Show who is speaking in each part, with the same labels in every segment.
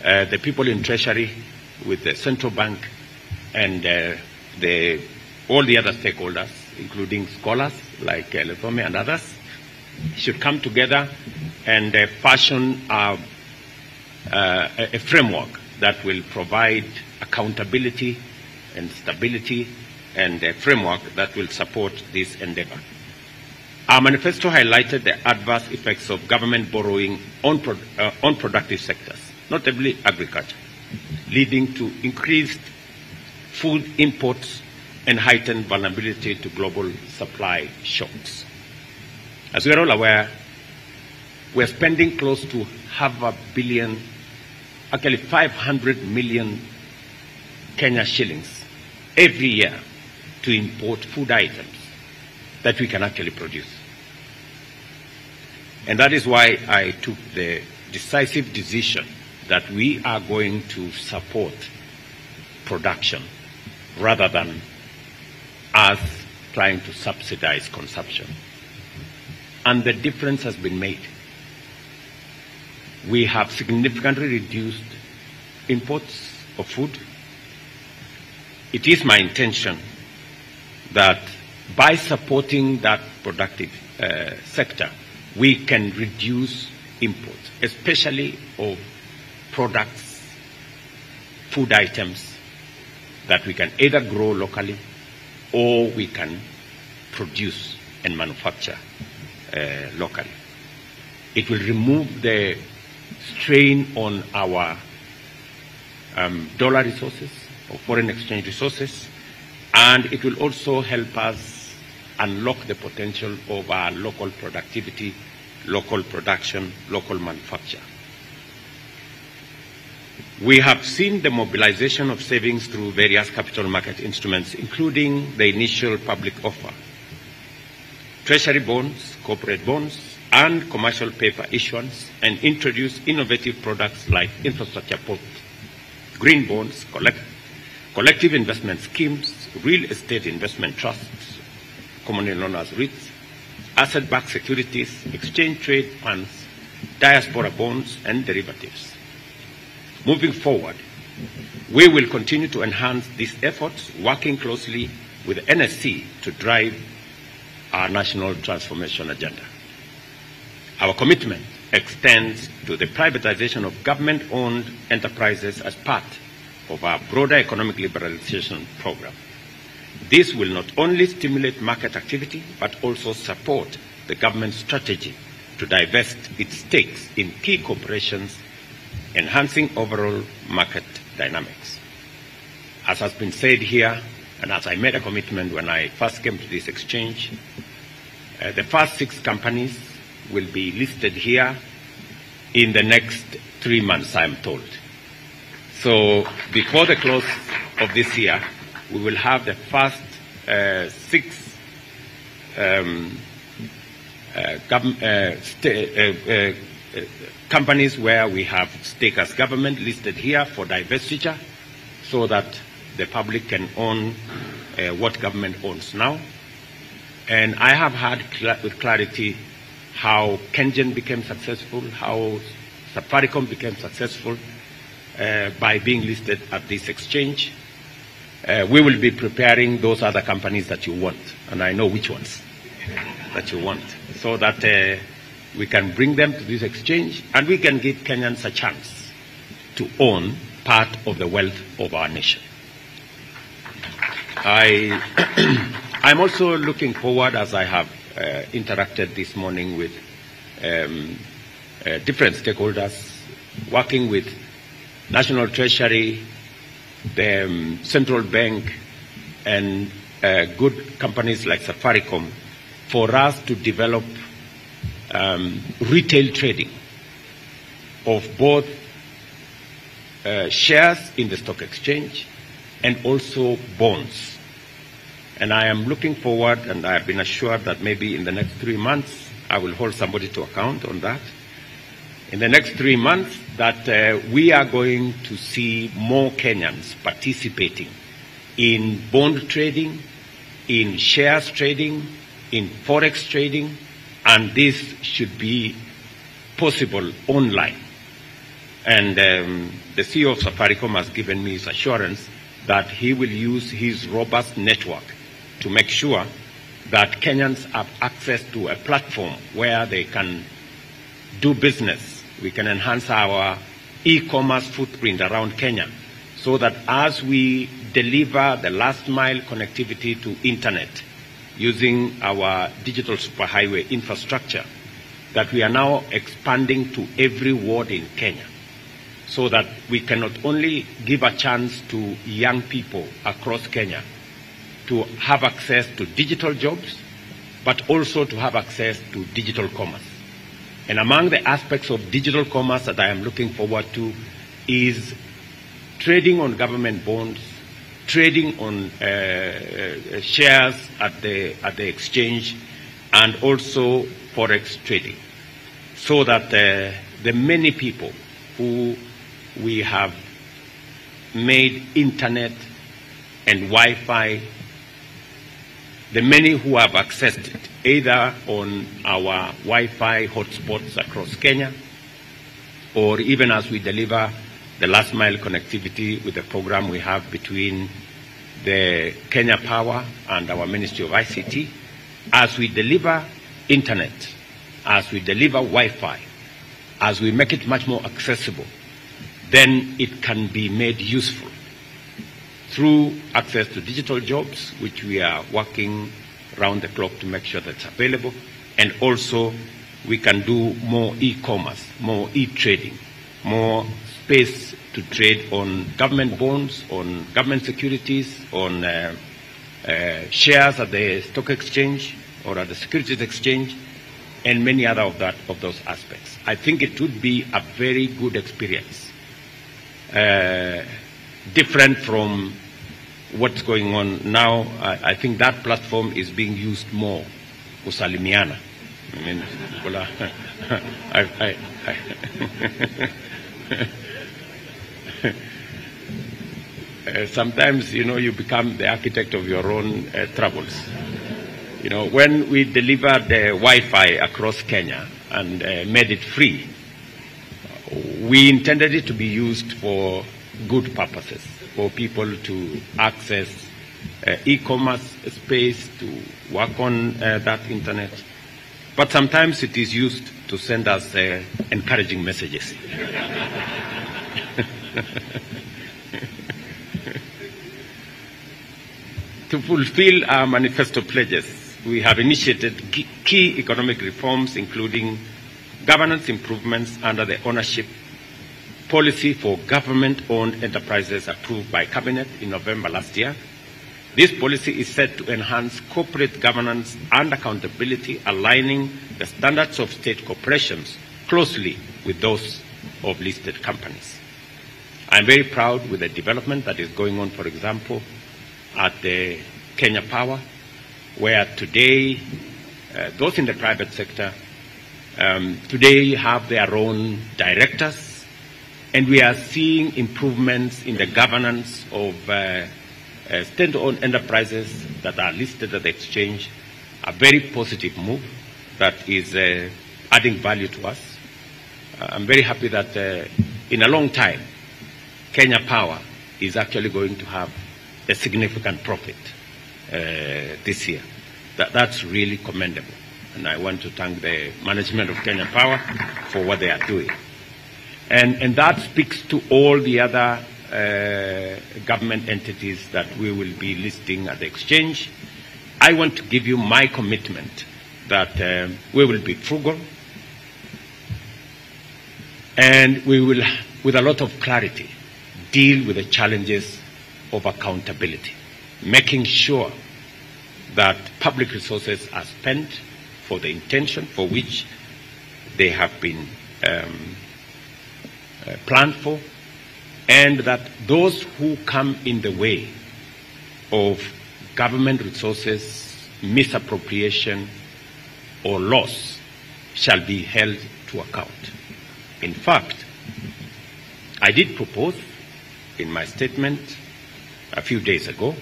Speaker 1: the people in Treasury with the central bank and all the other stakeholders, including scholars like Lethome and others, should come together and fashion a framework that will provide accountability and stability, and a framework that will support this endeavor. Our manifesto highlighted the adverse effects of government borrowing on productive sectors, notably agriculture, leading to increased food imports and heightened vulnerability to global supply shocks. As we are all aware, we are spending close to $500 million, actually 500 million Kenya shillings every year to import food items that we can actually produce. And that is why I took the decisive decision that we are going to support production rather than us trying to subsidize consumption. And the difference has been made. We have significantly reduced imports of food. It is my intention that by supporting that productive sector, we can reduce imports, especially of products, food items that we can either grow locally or we can produce and manufacture locally. It will remove the strain on our dollar resources or foreign exchange resources, and it will also help us unlock the potential of our local productivity, local production, local manufacture. We have seen the mobilization of savings through various capital market instruments, including the initial public offer, treasury bonds, corporate bonds, and commercial paper issuance, and introduce innovative products like infrastructure bonds, green bonds, collective investment schemes, real estate investment trusts, commonly known as REITs, asset-backed securities, exchange trade funds, diaspora bonds, and derivatives. Moving forward, we will continue to enhance these efforts, working closely with NSC to drive our national transformation agenda. Our commitment extends to the privatization of government-owned enterprises as part of our broader economic liberalization program. This will not only stimulate market activity, but also support the government's strategy to divest its stakes in key corporations, enhancing overall market dynamics. As has been said here, and as I made a commitment when I first came to this exchange, the first 6 companies will be listed here in the next 3 months, I'm told. So before the close of this year, we will have the first 6 companies where we have stake as government listed here for divestiture, so that the public can own what government owns now. And I have heard with clarity how Kenyan became successful, how Safaricom became successful by being listed at this exchange. We will be preparing those other companies that you want, and I know which ones that you want, so that we can bring them to this exchange and we can give Kenyans a chance to own part of the wealth of our nation. I'm also looking forward, as I have interacted this morning with different stakeholders, working with National Treasury, the Central Bank, and good companies like Safaricom, for us to develop retail trading of both shares in the stock exchange and also bonds. And I am looking forward, and I have been assured that maybe in the next 3 months, I will hold somebody to account on that. In the next 3 months, that we are going to see more Kenyans participating in bond trading, in shares trading, in forex trading, and this should be possible online. And the CEO of Safaricom has given me his assurance that he will use his robust network to make sure that Kenyans have access to a platform where they can do business. We can enhance our e-commerce footprint around Kenya so that as we deliver the last mile connectivity to internet using our digital superhighway infrastructure, that we are now expanding to every ward in Kenya, so that we can not only give a chance to young people across Kenya to have access to digital jobs, but also to have access to digital commerce. And among the aspects of digital commerce that I am looking forward to is trading on government bonds, trading on shares at the exchange, and also forex trading, so that the many people who we have made internet and Wi-Fi, the many who have accessed it, either on our Wi-Fi hotspots across Kenya, or even as we deliver the last mile connectivity with the program we have between the Kenya Power and our Ministry of ICT, as we deliver internet, as we deliver Wi-Fi, as we make it much more accessible, then it can be made useful through access to digital jobs, which we are working round the clock to make sure that's available, and also we can do more e-commerce, more e-trading, more space to trade on government bonds, on government securities, on shares at the stock exchange or at the securities exchange, and many other of those aspects. I think it would be a very good experience, different from what's going on now. I think that platform is being used more, kusalimiana. I mean, sometimes, you know, you become the architect of your own troubles. You know, when we delivered the Wi-Fi across Kenya and made it free, we intended it to be used for good purposes, for people to access e-commerce space, to work on that internet. But sometimes it is used to send us encouraging messages. To fulfill our manifesto pledges, we have initiated key economic reforms, including governance improvements under the ownership policy for government-owned enterprises approved by Cabinet in November last year. This policy is set to enhance corporate governance and accountability, aligning the standards of state corporations closely with those of listed companies. I'm very proud with the development that is going on, for example, at the Kenya Power, where today those in the private sector today have their own directors, and we are seeing improvements in the governance of state-owned enterprises that are listed at the exchange, a very positive move that is adding value to us. I'm very happy that in a long time, Kenya Power is actually going to have a significant profit this year. That's really commendable. And I want to thank the management of Kenya Power for what they are doing. And that speaks to all the other government entities that we will be listing at the exchange. I want to give you my commitment that we will be frugal, and we will, with a lot of clarity, deal with the challenges of accountability, making sure that public resources are spent for the intention for which they have been planned for, and that those who come in the way of government resources, misappropriation, or loss shall be held to account. In fact, I did propose in my statement a few days ago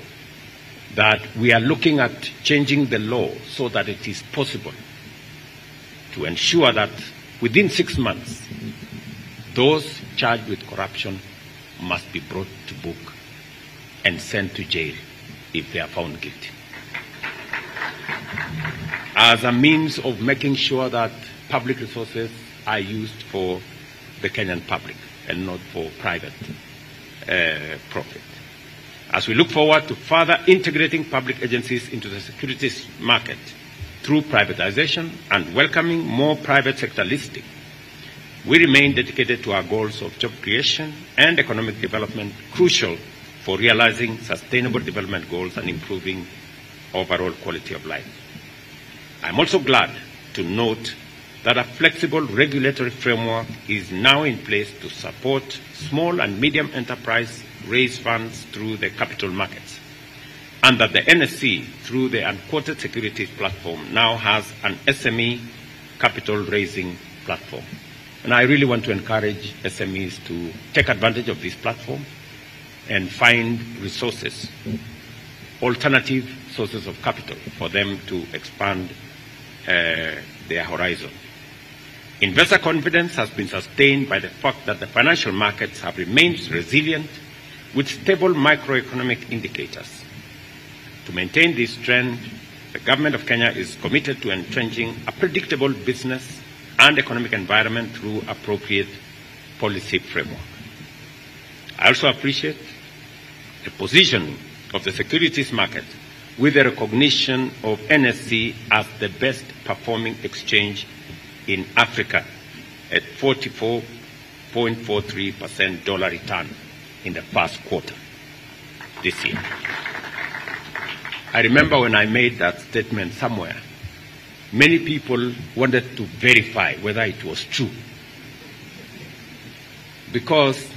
Speaker 1: that we are looking at changing the law so that it is possible to ensure that within 6 months, those charged with corruption must be brought to book and sent to jail if they are found guilty, as a means of making sure that public resources are used for the Kenyan public and not for private profit. As we look forward to further integrating public agencies into the securities market through privatization and welcoming more private sector listing, we remain dedicated to our goals of job creation and economic development, crucial for realizing sustainable development goals and improving overall quality of life. I'm also glad to note that a flexible regulatory framework is now in place to support small and medium enterprise raise funds through the capital markets, and that the NSC, through the unquoted securities platform, now has an SME capital raising platform. And I really want to encourage SMEs to take advantage of this platform and find resources, alternative sources of capital for them to expand their horizon. Investor confidence has been sustained by the fact that the financial markets have remained resilient with stable macroeconomic indicators. To maintain this trend, the government of Kenya is committed to entrenching a predictable business and economic environment through appropriate policy framework. I also appreciate the positioning of the securities market with the recognition of NSC as the best performing exchange in Africa at 44.43% dollar return in the first quarter this year. I remember when I made that statement somewhere, many people wanted to verify whether it was true, because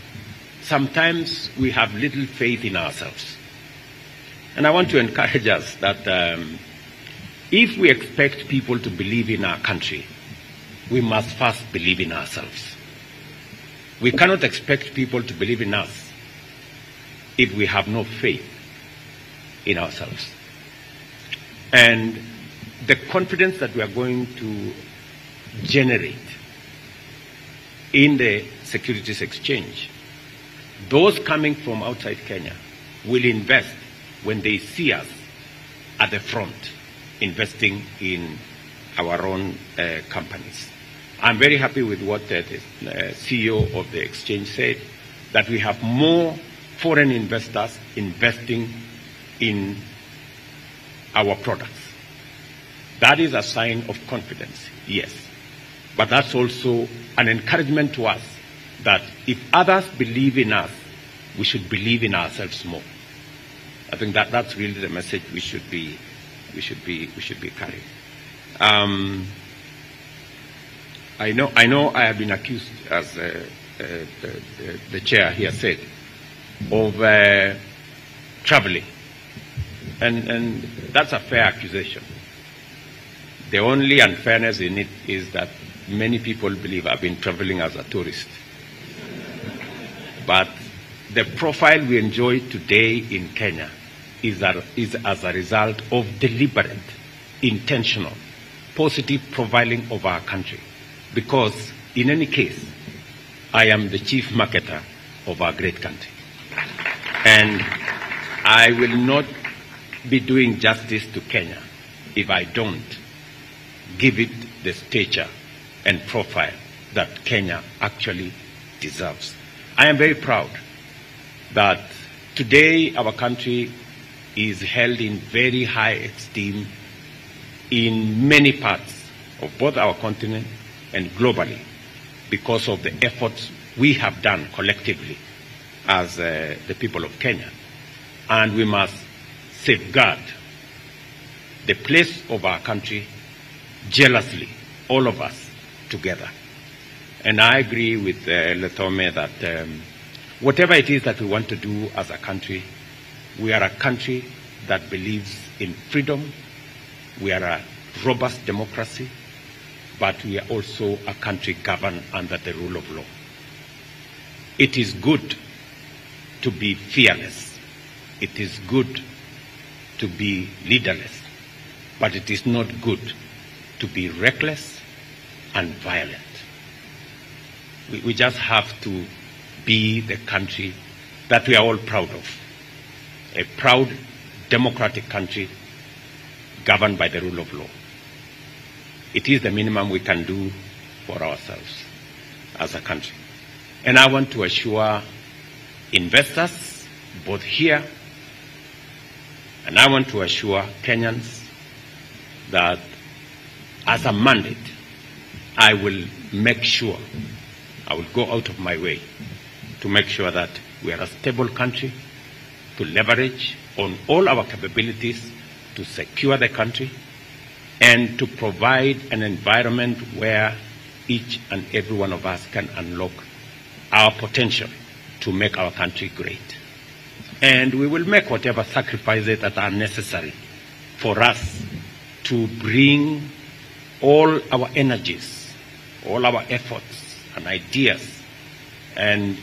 Speaker 1: sometimes we have little faith in ourselves. And I want to encourage us that if we expect people to believe in our country, we must first believe in ourselves. We cannot expect people to believe in us if we have no faith in ourselves. And the confidence that we are going to generate in the securities exchange, those coming from outside Kenya will invest when they see us at the front, investing in our own companies. I'm very happy with what the CEO of the exchange said, that we have more foreign investors investing in our products. That is a sign of confidence, yes. But that's also an encouragement to us that if others believe in us, we should believe in ourselves more. I think that's really the message we should be carrying. I know I have been accused, as the chair here said, of traveling, and that's a fair accusation. The only unfairness in it is that many people believe I've been traveling as a tourist. But the profile we enjoy today in Kenya is as a result of deliberate, intentional, positive profiling of our country. Because in any case, I am the chief marketer of our great country. And I will not be doing justice to Kenya if I don't give it the stature and profile that Kenya actually deserves. I am very proud that today our country is held in very high esteem in many parts of both our continent and globally because of the efforts we have done collectively as the people of Kenya. And we must safeguard the place of our country jealously, all of us together. And I agree with Letome that whatever it is that we want to do as a country, we are a country that believes in freedom, we are a robust democracy, but we are also a country governed under the rule of law. It is good to be fearless. It is good to be leaderless, but it is not good to be reckless and violent. we just have to be the country that we are all proud of. A proud, democratic country governed by the rule of law. It is the minimum we can do for ourselves as a country. And I want to assure investors, both here, and I want to assure Kenyans that as a mandate, I will make sure, I will go out of my way to make sure that we are a stable country, to leverage on all our capabilities to secure the country, and to provide an environment where each and every one of us can unlock our potential to make our country great. And we will make whatever sacrifices that are necessary for us to bring all our energies, all our efforts and ideas and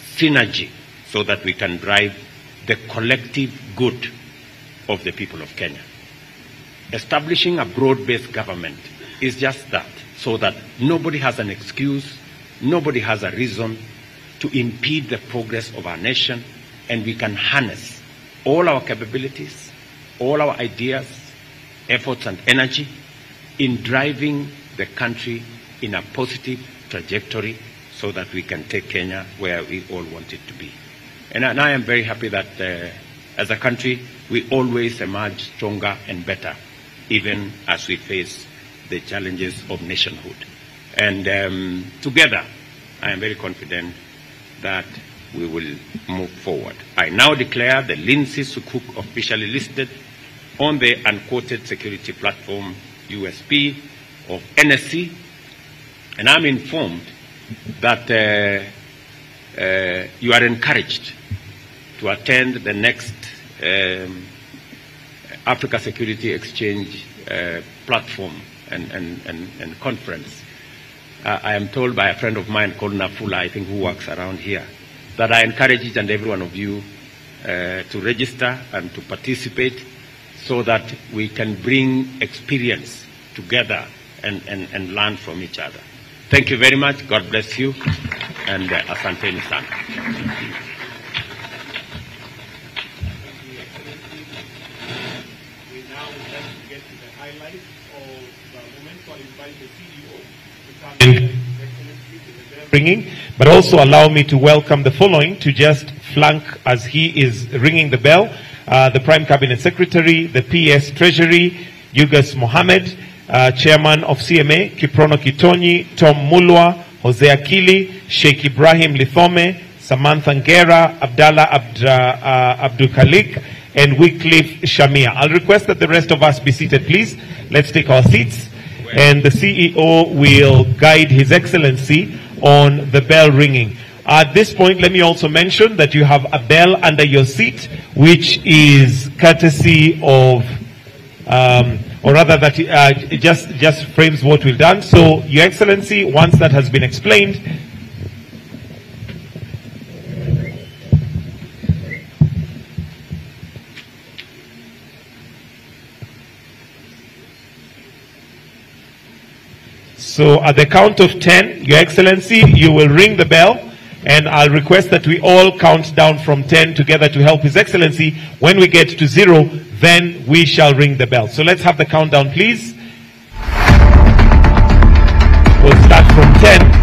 Speaker 1: synergy so that we can drive the collective good of the people of Kenya. Establishing a broad-based government is just that, so that nobody has an excuse, nobody has a reason to impede the progress of our nation, and we can harness all our capabilities, all our ideas, efforts and energy in driving the country in a positive trajectory so that we can take Kenya where we all want it to be. And I am very happy that as a country, we always emerge stronger and better, even as we face the challenges of nationhood. And together, I am very confident that we will move forward. I now declare the Lindsay Sukuk officially listed on the unquoted security platform USP of NSC, and I'm informed that you are encouraged to attend the next Africa Security Exchange platform and conference. I am told by a friend of mine called Nafula, I think, who works around here, that I encourage each and every one of you to register and to participate so that we can bring experience together and learn from each other. Thank you very much. God bless you. And asanteni sana.
Speaker 2: We now would like to get to the highlights of the moment. So I'll invite the CEO to come in. Ringing, but also allow me to welcome the following to just flank as he is ringing the bell. The Prime Cabinet Secretary, the PS Treasury, Yugas Mohammed, Chairman of CMA, Kiprono Kitonyi, Tom Mulwa, Jose Akili, Sheikh Ibrahim Lithome, Samantha Ngera, Abdallah Abdul Khalik, and Wycliffe Shamia. I'll request that the rest of us be seated, please. Let's take our seats. And the CEO will guide His Excellency on the bell ringing. At this point, let me also mention that you have a bell under your seat, which is courtesy of, or rather that it just frames what we've done. So, Your Excellency, once that has been explained, so at the count of 10, Your Excellency, you will ring the bell, and I'll request that we all count down from 10 together to help His Excellency. When we get to 0, then we shall ring the bell. So let's have the countdown, please. We'll start from 10.